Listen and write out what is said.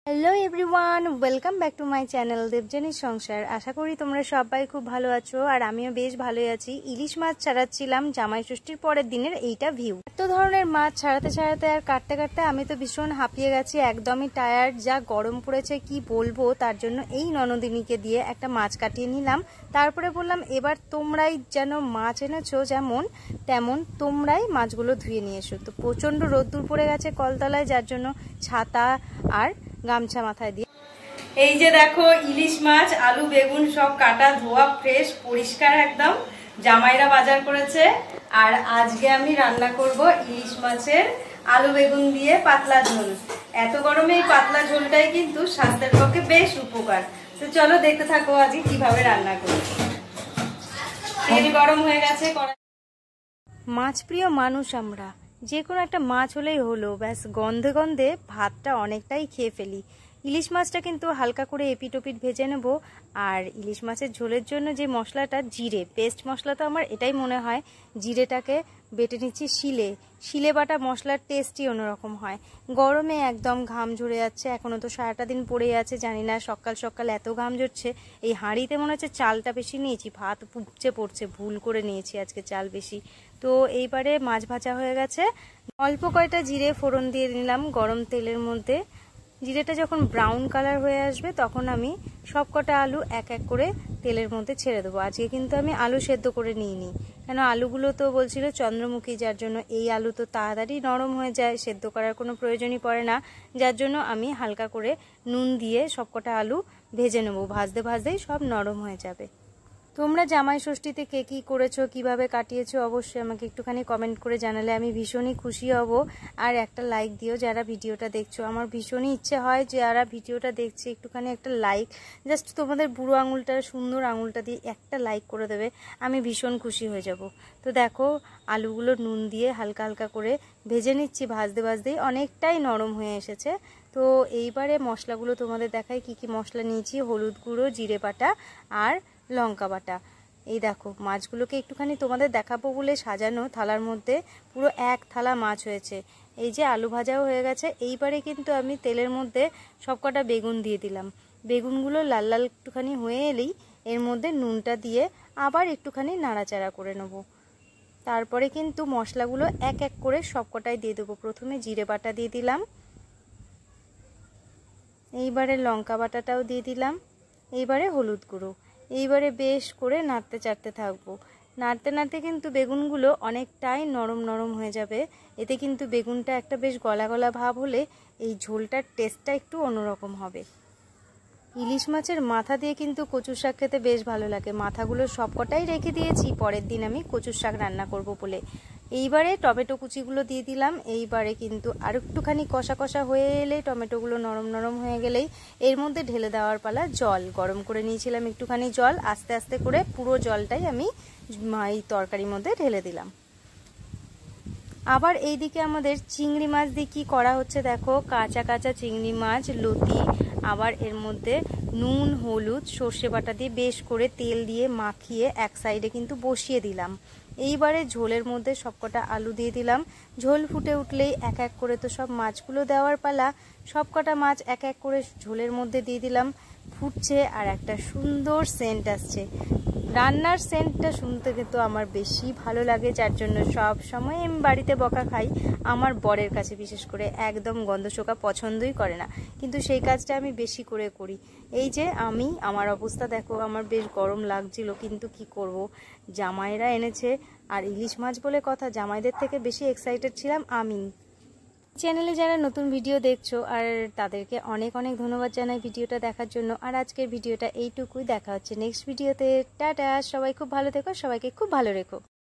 Hello everyone, welcome back to my channel দেবযানীর সংসার। আশা করি তোমরা সবাই খুব ভালো আছো আর আমিও বেশ ভালোই আছি। ইলিশ মাছ ছাড়াচ্ছিলাম জামাই ষষ্ঠীর পরের দিনের এইটা ভিউ। এত ধরনের মাছ ছাড়াতে ছাড়াতে আর কাটতে কাটতে আমি তো ভীষণ হাঁপিয়ে গেছি, একদমই টায়ার্ড। যা গরম পড়েছে কি বলবো, তার জন্য এই ননদিনীকে দিয়ে একটা মাছ কাটিয়ে নিলাম। তারপরে বললাম এবার তোমরাই যেন মাছ এনেছো যেমন তেমন তোমরাই মাছগুলো ধুয়ে নিয়ে এসো। তো প্রচণ্ড রোদ্দুর পড়ে গেছে কলতলায়, যার জন্য ছাতা আর গামছা মাথায় দিয়ে এই যে দেখো ইলিশ মাছ, আলু বেগুন সব কাটা ধোয়া ফ্রেশ পরিষ্কার একদম জামাইরা বাজার করেছে। আর আজকে আমি রান্না করব ইলিশ মাছের আলু বেগুন দিয়ে পাতলা ঝোল। এত গরমে এই পাতলা ঝোলটাই কিন্তু স্বাস্থ্যের পক্ষে বেশ উপকার। তো চলো দেখতে থাকো আজকে কিভাবে রান্না করি। তেল গরম হয়ে গেছে। মাছ প্রিয় মানুষ আমরা, যে কোনো একটা মাছ হলেই হলো, ব্যাস গন্ধে গন্ধে ভাতটা অনেকটাই খেয়ে ফেলি। ইলিশ মাছটা কিন্তু হালকা করে এপিট ওপিট ভেজে নেব। আর ইলিশ মাছের ঝোলের জন্য যে মশলাটা, জিরে পেস্ট মশলা, তো আমার এটাই মনে হয়। জিরেটাকে বেটে নিচ্ছি শিলে বাটা মশলার টেস্টই অন্যরকম হয়। গরমে একদম ঘাম ঝরে যাচ্ছে, এখনও তো সারাটা দিন পড়ে আছে, জানি না সকাল সকাল এত ঘাম ঝরছে। এই হাঁড়িতে মনে হচ্ছে চালটা বেশি নিয়েছি, ভাত উপচে পড়ছে, ভুল করে নিয়েছি আজকে চাল বেশি। তো এইবারে মাছ ভাজা হয়ে গেছে, অল্প কয়টা জিরে ফোড়ন দিয়ে নিলাম গরম তেলের মধ্যে। জিরেটা যখন ব্রাউন কালার হয়ে আসবে তখন আমি সব কটা আলু এক এক করে তেলের মধ্যে ছেড়ে দেবো। আজকে কিন্তু আমি আলু সেদ্ধ করে নিইনি, কেন আলুগুলো তো বলছিল চন্দ্রমুখী, যার জন্য এই আলু তো তাড়াতাড়ি নরম হয়ে যায়, সেদ্ধ করার কোনো প্রয়োজনই পড়ে না। যার জন্য আমি হালকা করে নুন দিয়ে সব কটা আলু ভেজে নেবো, ভাজতে ভাজতেই সব নরম হয়ে যাবে। তোমরা জামাই ষষ্ঠীতে কে কী করেছো, কিভাবে কাটিয়েছো, অবশ্যই আমাকে একটুখানি কমেন্ট করে জানালে আমি ভীষণই খুশি হব। আর একটা লাইক দিও যারা ভিডিওটা দেখছো। আমার ভীষণই ইচ্ছে হয় যে যারা ভিডিওটা দেখছে একটুখানি একটা লাইক, জাস্ট তোমাদের বুড়ো আঙুলটা, সুন্দর আঙুলটা দিয়ে একটা লাইক করে দেবে, আমি ভীষণ খুশি হয়ে যাব। তো দেখো আলুগুলো নুন দিয়ে হালকা হালকা করে ভেজে নিচ্ছি, ভাজতে ভাজতেই অনেকটাই নরম হয়ে এসেছে। তো এইবারে মশলাগুলো তোমাদের দেখাই কি কি মশলা নিয়েছি। হলুদ গুঁড়ো, জিরে বাটা আর লঙ্কা বাটা। এই দেখো মাছগুলোকে একটুখানি তোমাদের দেখাবো বলে সাজানো থালার মধ্যে পুরো এক থালা মাছ হয়েছে। এই যে আলু ভাজাও হয়ে গেছে। এইবারে কিন্তু আমি তেলের মধ্যে সবকটা বেগুন দিয়ে দিলাম। বেগুনগুলো লাল লাল একটুখানি হয়ে এলেই এর মধ্যে নুনটা দিয়ে আবার একটুখানি নাড়াচাড়া করে নেব। তারপরে কিন্তু মশলাগুলো এক এক করে সবকটাই দিয়ে দেবো। প্রথমে জিরে বাটা দিয়ে দিলাম, এইবারে লঙ্কা বাটাটাও দিয়ে দিলাম, এইবারে হলুদ গুঁড়ো। এইবারে বেশ করে নাড়তে চাড়তে থাকবো। নাড়তে নাড়তে কিন্তু বেগুনগুলো অনেকটাই নরম নরম হয়ে যাবে। এতে কিন্তু বেগুনটা একটা বেশ গলা গলা ভাব হলে এই ঝোলটার টেস্টটা একটু অন্যরকম হবে। ইলিশ মাছের মাথা দিয়ে কিন্তু কচুর শাক খেতে বেশ ভালো লাগে। মাথাগুলো সবকটাই রেখে দিয়েছি, পরের দিন আমি কচুর শাক রান্না করব বলে। এইবারে টমেটো কুচিগুলো দিয়ে দিলাম। এইবারে কিন্তু আর একটুখানি কষা কষা হয়ে এলে, টমেটোগুলো নরম নরম হয়ে গেলেই এর মধ্যে ঢেলে দেওয়ার পালা। জল গরম করে নিয়েছিলাম একটুখানি জল, আস্তে আস্তে করে পুরো জলটাই আমি এই তরকারির মধ্যে ঢেলে দিলাম। আবার এইদিকে আমাদের চিংড়ি মাছ দিয়ে কী করা হচ্ছে দেখো, কাঁচা কাঁচা চিংড়ি মাছ লতি, আবার এর মধ্যে নুন হলুদ সর্ষে বাটা দিয়ে বেশ করে তেল দিয়ে মাখিয়ে এক সাইডে কিন্তু বসিয়ে দিলাম। এইবারে ঝোলের মধ্যে সবকটা আলু দিয়ে দিলাম। ঝোল ফুটে উঠলেই এক এক করে তো সব মাছগুলো দেওয়ার পালা। সবকটা মাছ এক এক করে ঝোলের মধ্যে দিয়ে দিলাম। ফুটছে আর একটা সুন্দর সেন্ট আসছে। রান্নার সেন্টটা শুনতে কিন্তু আমার বেশি ভালো লাগে, যার জন্য সব সময় আমি বাড়িতে বকা খাই। আমার বরের কাছে বিশেষ করে একদম গন্ধ শোকা পছন্দই করে না, কিন্তু সেই কাজটা আমি বেশি করে করি। এই যে আমার অবস্থা দেখো, আমার বেশ গরম লাগছিল, কিন্তু কি করব, জামাইরা এনেছে আর ইলিশ মাছ বলে কথা, জামাইদের থেকে বেশি এক্সাইটেড ছিলাম আমি। চ্যানেলে যারা নতুন ভিডিও দেখছো আর তাদেরকে অনেক অনেক ধন্যবাদ জানাই ভিডিওটা দেখার জন্য। আর আজকের ভিডিওটা এইটুকুই, দেখা হচ্ছে নেক্সট ভিডিওতে। টাটা, সবাই খুব ভালো থেকো, সবাইকে খুব ভালো রেখো।